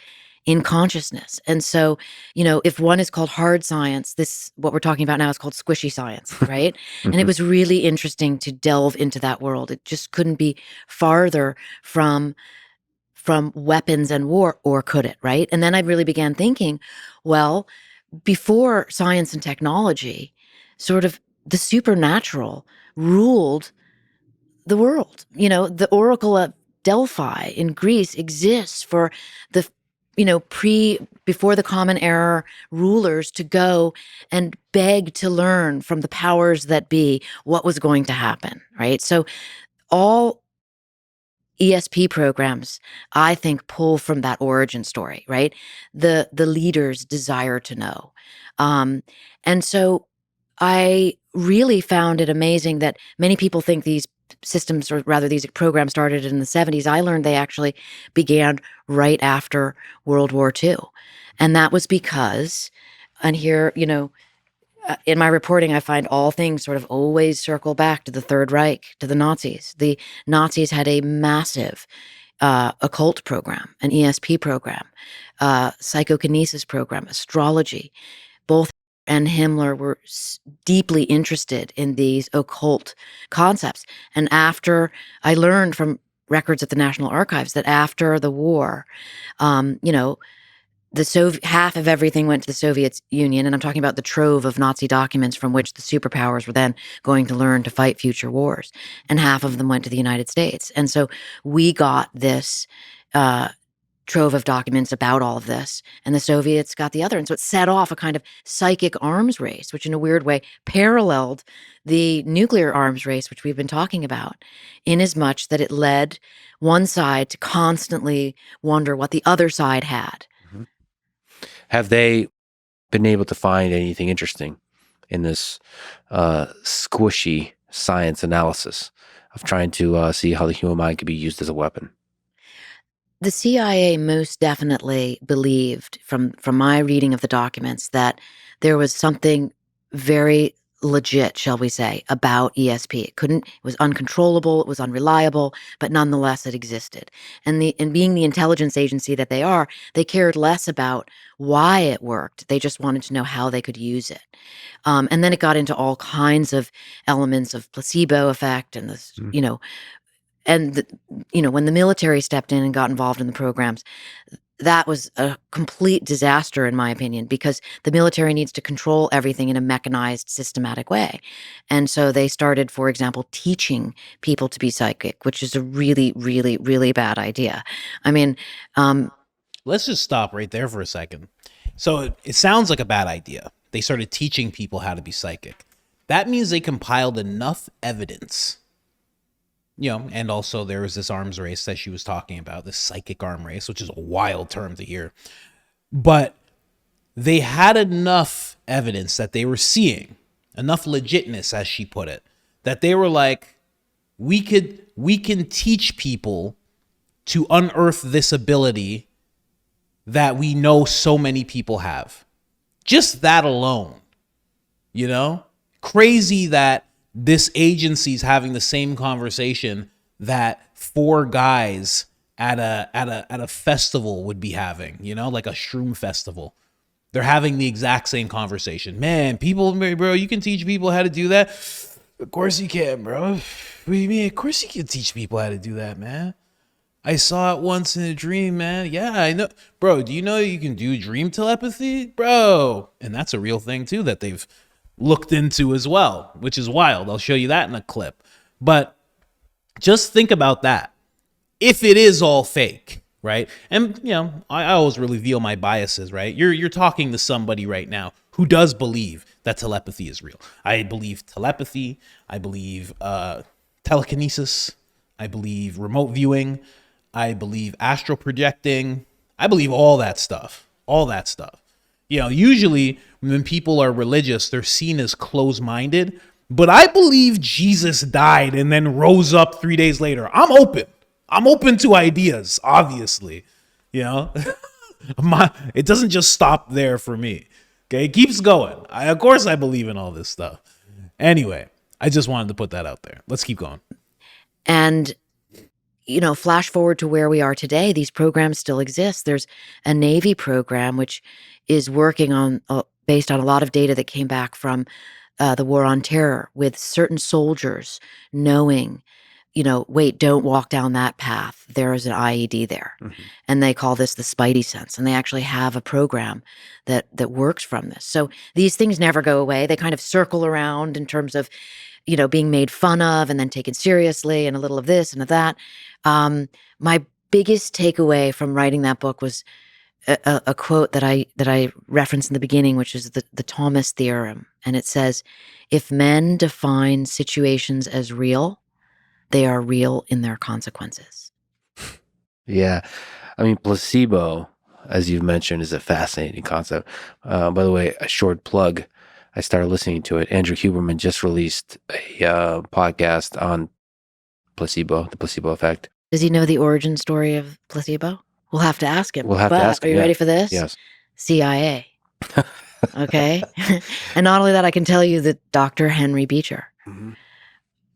in consciousness. And so, if one is called hard science, what we're talking about now is called squishy science, right? And it was really interesting to delve into that world. It just couldn't be farther from weapons and war, or could it, right? And then I really began thinking, well, before science and technology, sort of the supernatural ruled the world. The Oracle of Delphi in Greece exists for the before the Common Era rulers to go and beg to learn from the powers that be what was going to happen, right? So all ESP programs, I think, pull from that origin story, right? The leaders desire to know. And so I really found it amazing that many people think these systems, or rather these programs, started in the 70s. I learned they actually began right after World War II. And that was because, and here, in my reporting, I find all things sort of always circle back to the Third Reich, to the Nazis. The Nazis had a massive occult program, an ESP program, psychokinesis program, astrology. Both and Himmler were deeply interested in these occult concepts. And after I learned from records at the National Archives that after the war, half of everything went to the Soviet Union, and I'm talking about the trove of Nazi documents from which the superpowers were then going to learn to fight future wars, and half of them went to the United States. And so we got this trove of documents about all of this, and the Soviets got the other. And so it set off a kind of psychic arms race, which in a weird way paralleled the nuclear arms race, which we've been talking about, in as much that it led one side to constantly wonder what the other side had. Have they been able to find anything interesting in this squishy science analysis of trying to see how the human mind could be used as a weapon? The CIA most definitely believed, from my reading of the documents, that there was something very legit, shall we say, about ESP. It was uncontrollable, it was unreliable, but nonetheless it existed. And being the intelligence agency that they are, they cared less about why it worked. They just wanted to know how they could use it. And then it got into all kinds of elements of placebo effect and this, when the military stepped in and got involved in the programs, that was a complete disaster, in my opinion, because the military needs to control everything in a mechanized, systematic way. And so they started, for example, teaching people to be psychic, which is a really, really, really bad idea. I mean, let's just stop right there for a second. So it sounds like a bad idea. They started teaching people how to be psychic. That means they compiled enough evidence. And also there was this arms race that she was talking about, this psychic arm race, which is a wild term to hear. But they had enough evidence that they were seeing, enough legitness, as she put it, that they were like, we can teach people to unearth this ability that we know so many people have. Just that alone, crazy that this agency's having the same conversation that 4 guys at a festival would be having, like a shroom festival. They're having the exact same conversation. Man, people, bro, you can teach people how to do that. Of course you can, bro. What do you mean? Of course you can teach people how to do that, man. I saw it once in a dream, man. Yeah, I know. Bro, do you know you can do dream telepathy? Bro. And that's a real thing too that they've looked into as well, which is wild. I'll show you that in a clip. But just think about that. If it is all fake, right? And, I always reveal my biases, right? You're talking to somebody right now who does believe that telepathy is real. I believe telepathy. I believe telekinesis. I believe remote viewing. I believe astral projecting. I believe all that stuff. All that stuff. Usually when people are religious, they're seen as closed-minded. But I believe Jesus died and then rose up 3 days later. I'm open. I'm open to ideas, obviously. It doesn't just stop there for me. Okay, it keeps going. Of course I believe in all this stuff. Anyway, I just wanted to put that out there. Let's keep going. And flash forward to where we are today, these programs still exist. There's a Navy program which is working on, based on a lot of data that came back from the War on Terror, with certain soldiers knowing, wait, don't walk down that path. There is an IED there. Mm-hmm. And they call this the Spidey sense. And they actually have a program that works from this. So these things never go away. They kind of circle around in terms of, being made fun of and then taken seriously, and a little of this and of that. My biggest takeaway from writing that book was a quote that I referenced in the beginning, which is the Thomas theorem. And it says, if men define situations as real, they are real in their consequences. Yeah. I mean, placebo, as you've mentioned, is a fascinating concept. By the way, a short plug. I started listening to it. Andrew Huberman just released a podcast on placebo, the placebo effect. Does he know the origin story of placebo? We'll have to ask him. We'll have to ask him. Are you ready for this? Yes. CIA. Okay. And not only that, I can tell you that Dr. Henry Beecher,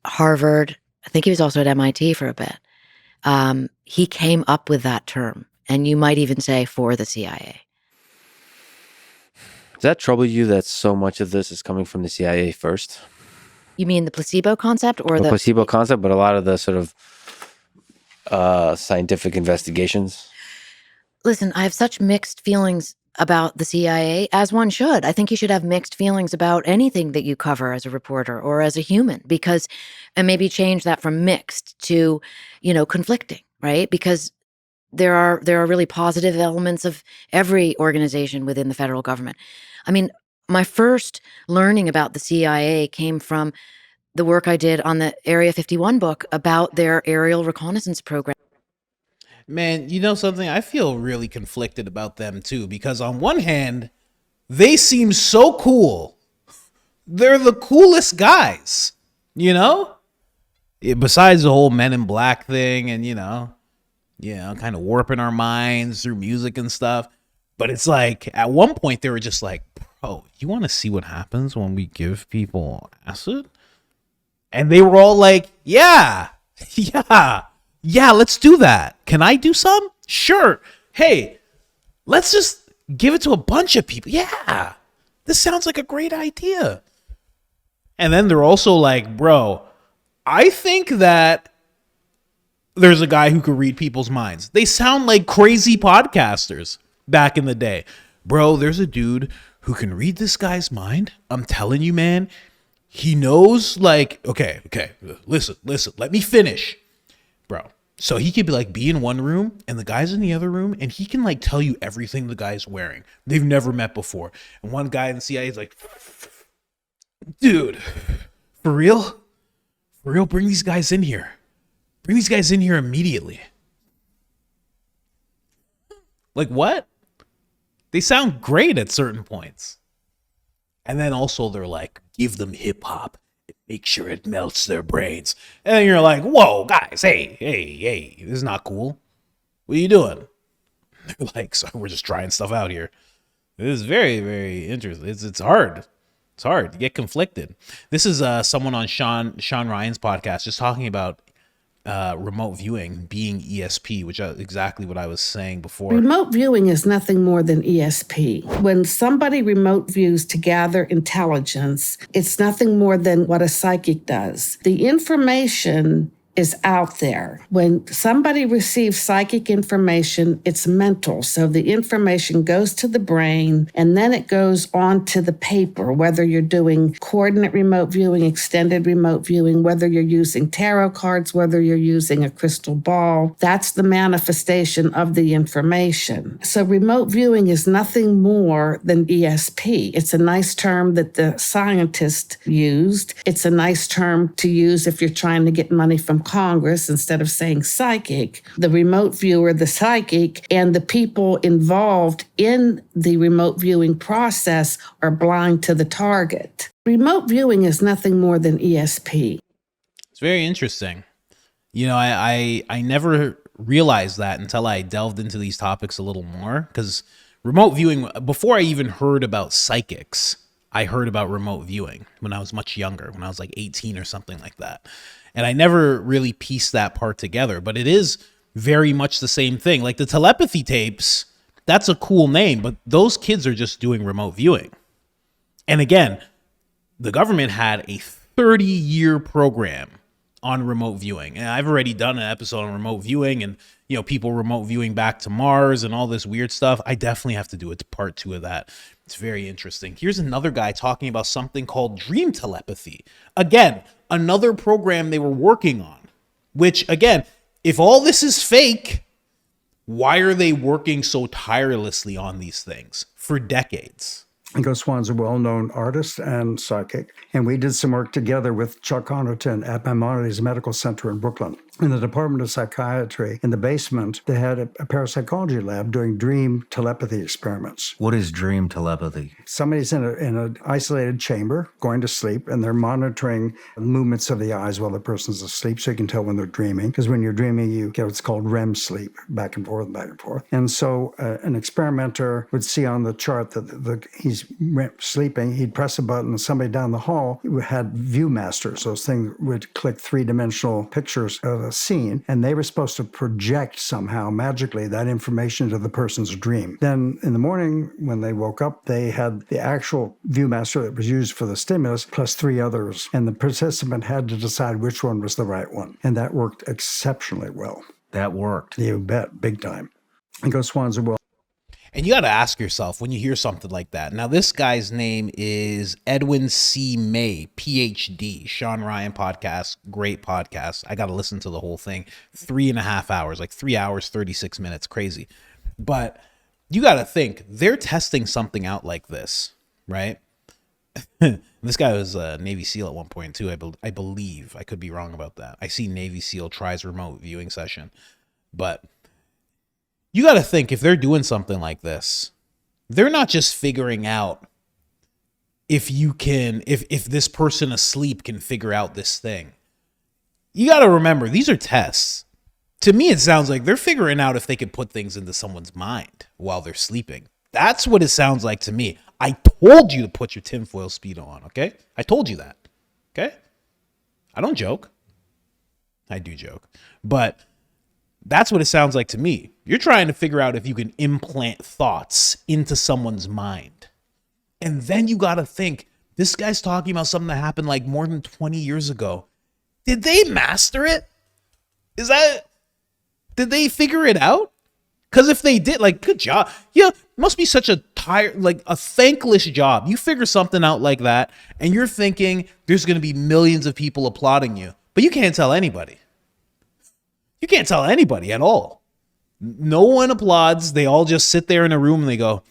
Harvard, I think he was also at MIT for a bit. He came up with that term, and you might even say for the CIA. Does that trouble you that so much of this is coming from the CIA first? You mean the placebo concept, or the placebo concept, but a lot of the sort of scientific investigations? Listen, I have such mixed feelings about the CIA, as one should. I think you should have mixed feelings about anything that you cover as a reporter or as a human, because, and maybe change that from mixed to, conflicting, right? Because there are really positive elements of every organization within the federal government. I mean, my first learning about the CIA came from the work I did on the Area 51 book about their aerial reconnaissance program. Man, you know something? I feel really conflicted about them too, because on one hand, they seem so cool. They're the coolest guys, Besides the whole Men in Black thing and, kind of warping our minds through music and stuff. But it's like, at one point they were just like, bro, you want to see what happens when we give people acid? And they were all like, yeah, let's do that. Can I do some? Sure. Hey, let's just give it to a bunch of people. Yeah, this sounds like a great idea. And then they're also like, bro, I think that there's a guy who could read people's minds. They sound like crazy podcasters back in the day. Bro, there's a dude who can read this guy's mind. I'm telling you, man. He knows, like, okay, listen, let me finish. Bro, so he could be in one room and the guy's in the other room, and he can like tell you everything the guy's wearing. They've never met before. And one guy in the CIA is like, dude, for real, bring these guys in here. Bring these guys in here immediately. Like, what? They sound great at certain points. And then also they're like, give them hip hop. Make sure it melts their brains. And then you're like, whoa, guys, hey, this is not cool. What are you doing? They're like, so we're just trying stuff out here. This is very, very interesting. It's hard. It's hard. You get conflicted. This is someone on Sean Ryan's podcast just talking about remote viewing being ESP, which is exactly what I was saying before. Remote viewing is nothing more than ESP. When somebody remote views to gather intelligence, it's nothing more than what a psychic does. The information is out there. When somebody receives psychic information, it's mental. So the information goes to the brain and then it goes on to the paper, whether you're doing coordinate remote viewing, extended remote viewing, whether you're using tarot cards, whether you're using a crystal ball. That's the manifestation of the information. So remote viewing is nothing more than ESP. It's a nice term that the scientist used. It's a nice term to use if you're trying to get money from Congress instead of saying psychic. The remote viewer, the psychic, and the people involved in the remote viewing process are blind to the target. Remote viewing is nothing more than ESP. It's very interesting. You know, I never realized that until I delved into these topics a little more, because remote viewing, before I even heard about psychics, I heard about remote viewing when I was much younger, when I was like 18 or something like that. And I never really pieced that part together, but it is very much the same thing. Like the Telepathy Tapes, that's a cool name, but those kids are just doing remote viewing. And again, the government had a 30-year program on remote viewing. And I've already done an episode on remote viewing and, you know, people remote viewing back to Mars and all this weird stuff. I definitely have to do it, part 2 of that. It's very interesting. Here's another guy talking about something called dream telepathy. Again, another program they were working on, which again, if all this is fake, why are they working so tirelessly on these things for decades? Ingo Swan's a well-known artist and psychic, and we did some work together with Chuck Honerton at Maimonides Medical Center in Brooklyn. In the Department of Psychiatry, in the basement, they had a parapsychology lab doing dream telepathy experiments. What is dream telepathy? Somebody's in an isolated chamber, going to sleep, and they're monitoring the movements of the eyes while the person's asleep, so you can tell when they're dreaming. Because when you're dreaming, you get what's called REM sleep, back and forth, back and forth. And so an experimenter would see on the chart that he's sleeping, he'd press a button, and somebody down the hall had viewmasters. Those things would click three-dimensional pictures of a scene, and they were supposed to project somehow magically that information into the person's dream. Then in the morning, when they woke up, they had the actual viewmaster that was used for the stimulus plus 3 others, and the participant had to decide which one was the right one. And that worked exceptionally well. That worked. You bet, big time. Ingo Swan's well. And you got to ask yourself when you hear something like that. Now, this guy's name is Edwin C. May, PhD, Sean Ryan podcast, great podcast. I got to listen to the whole thing. 3.5 hours, like 3 hours, 36 minutes, crazy. But you got to think, they're testing something out like this, right? This guy was a Navy SEAL at one point too, I believe. I could be wrong about that. I see Navy SEAL tries remote viewing session. But you got to think, if they're doing something like this, they're not just figuring out if this person asleep can figure out this thing. You got to remember, these are tests. To me, it sounds like they're figuring out if they can put things into someone's mind while they're sleeping. That's what it sounds like to me. I told you to put your tinfoil Speedo on, okay? I told you that, okay? I don't joke. I do joke. But that's what it sounds like to me. You're trying to figure out if you can implant thoughts into someone's mind. And then you got to think, this guy's talking about something that happened like more than 20 years ago. Did they master it? Is that Did they figure it out? Because if they did, like, good job. Yeah, must be such a a thankless job. You figure something out like that, and you're thinking there's going to be millions of people applauding you, but you can't tell anybody. You can't tell anybody at all. No one applauds. They all just sit there in a room and they go,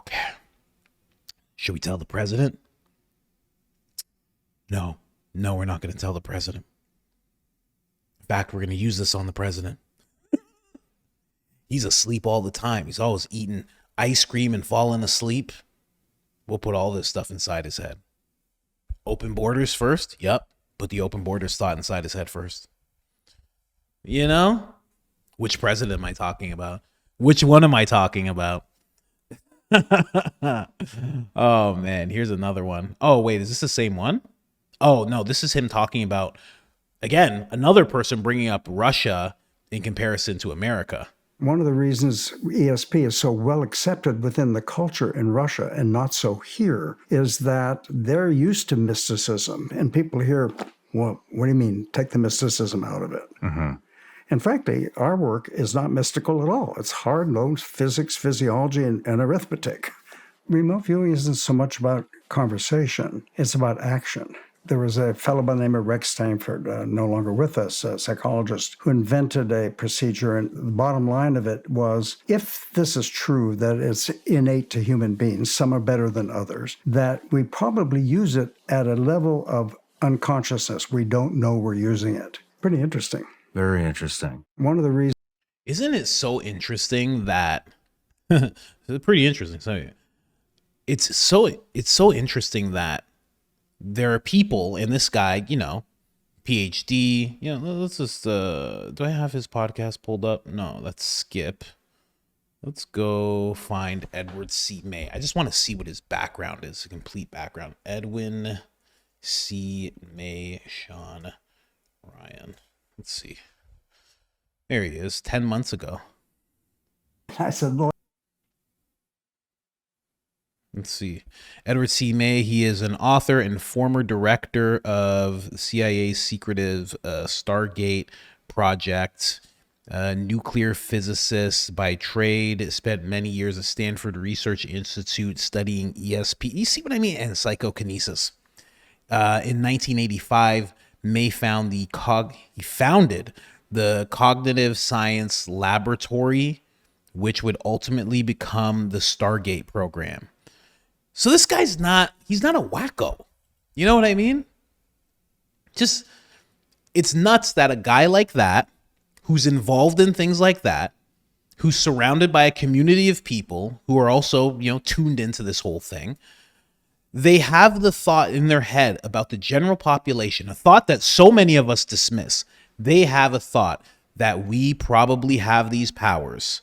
okay, should we tell the president? No, we're not going to tell the president. In fact, we're going to use this on the president. He's asleep all the time. He's always eating ice cream and falling asleep. We'll put all this stuff inside his head. Open borders first? Yep. Put the open borders thought inside his head first. You know? Which president am I talking about? Which one am I talking about? Oh, man. Here's another one. Oh, wait. Is this the same one? Oh, no. This is him talking about, again, another person bringing up Russia in comparison to America. One of the reasons ESP is so well accepted within the culture in Russia and not so here is that they're used to mysticism. And people hear, well, what do you mean? Take the mysticism out of it. Mm-hmm. And frankly, our work is not mystical at all. It's hard, low physics, physiology, and arithmetic. Remote viewing isn't so much about conversation. It's about action. There was a fellow by the name of Rex Stanford, no longer with us, a psychologist, who invented a procedure. And the bottom line of it was, if this is true, that it's innate to human beings, some are better than others, that we probably use it at a level of unconsciousness. We don't know we're using it. Pretty interesting. Very interesting. One of the reasons. Isn't it so interesting that it's pretty interesting. So it's so interesting that there are people, and this guy, you know, PhD, you know, let's just do I have his podcast pulled up? No, let's skip. Let's go find Edward C. May. I just want to see what his background is, a complete background. Edwin C. May, Sean Ryan. Let's see. There he is, 10 months ago. I said, Lord. Let's see. Edward C. May, he is an author and former director of the CIA's secretive Stargate project, nuclear physicist by trade, spent many years at Stanford Research Institute studying ESP. You see what I mean? And psychokinesis. In 1985, May founded the Cognitive Science Laboratory, which would ultimately become the Stargate program. So this guy's he's not a wacko. You know what I mean? Just, it's nuts that a guy like that, who's involved in things like that, who's surrounded by a community of people who are also, you know, tuned into this whole thing, they have the thought in their head about the general population, a thought that so many of us dismiss. They have a thought that we probably have these powers.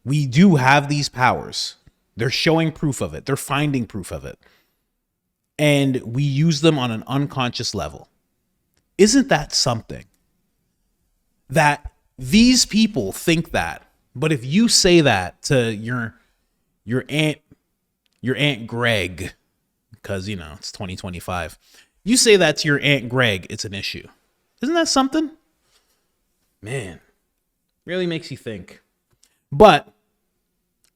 We do have these powers. They're showing proof of it. They're finding proof of it. And we use them on an unconscious level. Isn't that something? That these people think that, but if you say that to your aunt Greg, because, you know, it's 2025, you say that to your Aunt Greg, it's an issue. Isn't that something? Man, really makes you think. But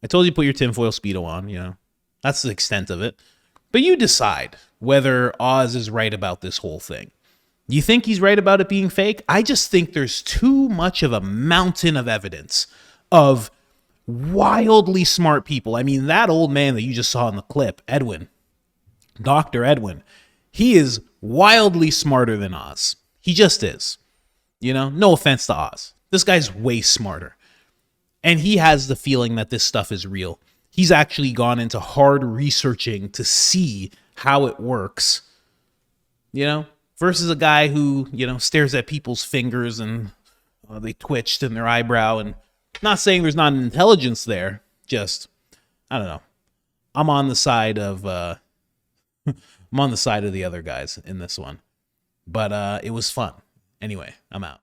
I told you to put your tinfoil Speedo on, you know. That's the extent of it. But you decide whether Oz is right about this whole thing. You think he's right about it being fake? I just think there's too much of a mountain of evidence of wildly smart people. I mean, that old man that you just saw in the clip, Edwin, Dr. Edwin, he is wildly smarter than Oz. He just is. You know, no offense to Oz. This guy's way smarter. And he has the feeling that this stuff is real. He's actually gone into hard researching to see how it works, you know, versus a guy who, you know, stares at people's fingers and they twitched in their eyebrow. And not saying there's not an intelligence there, just, I don't know. I'm on the side of the other guys in this one. But it was fun. Anyway, I'm out.